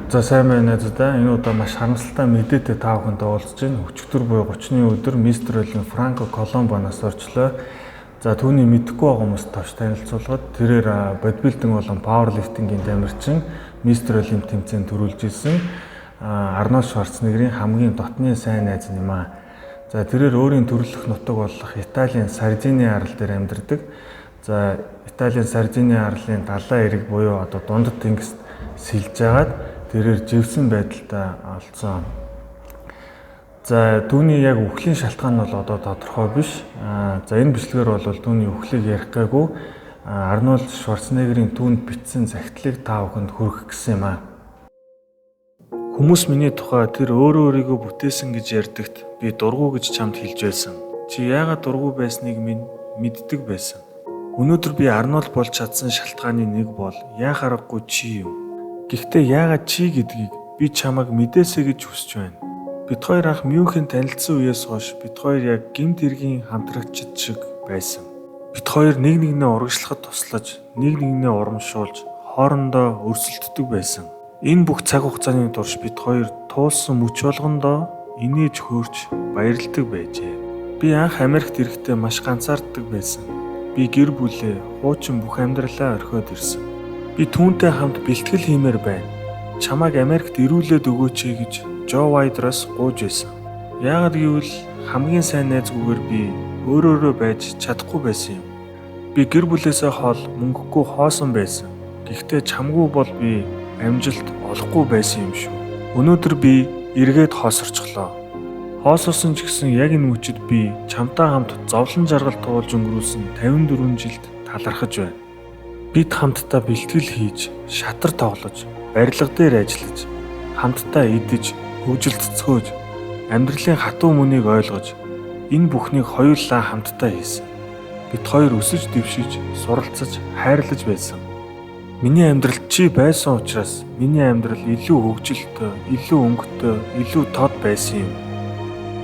За сайн байна найзуудаа. Энэ удаа маш харамсалтай мэдээтэй та бүхэндээ уулзж байна. Өчигдөр буюу 30-ны өдөр мистер Олимп Франко Коломбоноос орчлоо. За түүний мэдэхгүй байгаа хүмүүст товч танилцуулгаад тэрээр бодибилдинг болон пауэрлифтингийн тамирчин мистер Олимп тэмцээнд төрүүлж ирсэн Арнольд Шварценеггерийн хамгийн дотны сайн найз юм аа. За тэрээр өөрийн төрөлх нутаг болох Италийн Сардиний арал дээр амьдардаг. За Италийн Сардиний арлын далайн эрэг буюу одоо дундад тэнгист сэлж агаад тэрээр живсэн байдалтай олцсон. За түүний яг үхлийн шалтгаан нь бол одоо тодорхой биш. За энэ бичлэгээр бол түүний үхлийг ярих гайгүй Арнольд Шварценеггерийн түүнд бичсэн захидлыг та бүхэнд хүргэх гэсэн юм аа. Хүмүүс миний тухай тэр өөрөө өөрийгөө бүтээсэн гэж ярьдагт би дургу гэж чамд хэлж байсан. Чи яагаад дургу байсныг минь мэддэг байсан. Өнөөдөр би Арнольд болж чадсан шалтгааны нэг бол яах аргагүй чи юм. Гэхдээ яагаад чи гэдгийг би чамайг мэдээсэй гэж хүсэж байна. Бид хоёр анх Мюнхен танилцсан үеэс хойш бид хоёр яг гэмт хэргийн хамтрагчид шиг байсан. Бид хоёр нэг нэгнээ урагшлахад туслаж, нэг нэгнээ урамшуулж, хоорондоо өрсөлддөг байсан. Энэ бүх цаг хугацааны турш бид хоёр туулсан мөч болгондоо инээж хөөрч баярладаг байжээ. Би анх Америкт ирэхдээ маш ганцаарддаг байсан. Би гэр бүлээ, хуучин бүх амьдралаа орхиод ирсэн. Би түүнтэй хамт бэлтгэл хиймээр байна. Чамайг Америкт ирүүлээд өгөөч гэж Жо Вайдраас гуйж байсан. Яагаад гэвэл хамгийн сайн найзгүйгээр би өөрөөрөө байж чадахгүй байсан юм. Би гэр бүлээсээ хол мөнгөгүй хоосон байсан. Гэхдээ чамгүй бол би амжилт олохгүй байсан юм шүү. Өнөөдөр би эргээд хоосорчлоо. Хоосорсон ч гэсэн яг энэ мөчид би чамтай хамт зовлон жаргал туулж өнгөрүүлсэн 54 жилд талархаж байна. Бид хамтдаа бэлтгэл хийж, шатар тоглож, барилга дээр ажиллаж, хамтдаа идэж, хөгжилцөхөөж, амьдралын хатуу мөнийг ойлгож, энэ бүхнийг хоёулаа хамтдаа хийсэн. Бид хоёр өсөж дэвшиж, суралцаж, хайрлаж байсан. Миний амьдралд чи байсан учраас миний амьдрал илүү хөгжилтэй, илүү өнгөтэй, илүү тод байсан юм.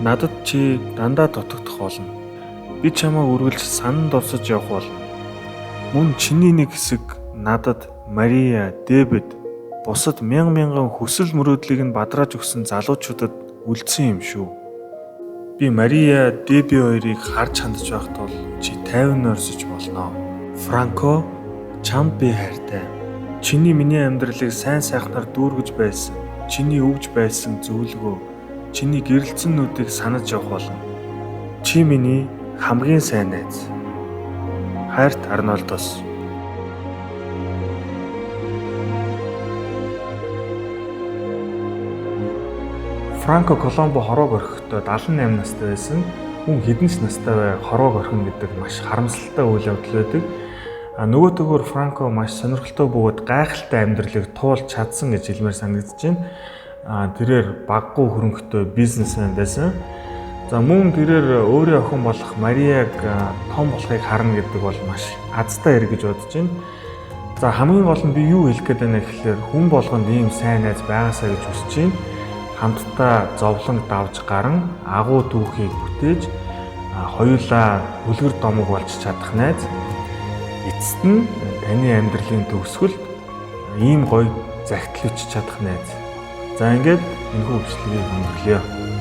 Надад чи дандаа дутагдах болно. Би чамайг үргэлж санан дурсаж явах болно. Мөн чиний нэг хэсэг надад Мария, Дэвид, бусад мянган хүсэл мөрөөдлийг нь бадрааж өгсөн залуучуудад үлдсэн юм шүү. Би Мария, Дэби хоёрыг харж хандж байхад бол чи 50 орсож болно. Франко, чамд би хайртай. Чиний миний амьдралыг сайн сайхнаар дүүргэж байсан. Чиний өвж байсан зөвлөгөө, чиний гэрэлцэннүүдийг санаж явах болно. Чи миний хамгийн сайн найз. Хайрт Арнольдос. Франко Коломбо хороог орхихдоо 78 настай байсан. Хүн хэдэн ч настай бай хороог орхино гэдэг маш харамсалтай үйл явдал байдаг. Нөгөө төгөөр Франко маш сонирхолтой бөгөөд гайхалтай амьдралыг туулж чадсан гэж хэлмээр санагдаж байна. Тэрээр баггүй хөрөнгөтэй бизнесмен байсан. За мөн тэрээр өөрийн охин болох Марияг том болохыг харна гэдэг бол маш азтай хэрэг гэж бодож байна. За хамгийн гол нь би юу хэлэх гээд байна гэхээр хүн болгонд ийм сайн найз байгаасаа гэж хүсэж байна. Хамтдаа зовлон давж гарan агуу түүхийг бүтээж хоёулаа үлгэр домог болж чадах найз. Эцэст нь таны амьдралын төгсгөлд ийм гоё загтал өчж чадах найз. За ингээд энэхүү бичлэгийг өндөрлөё.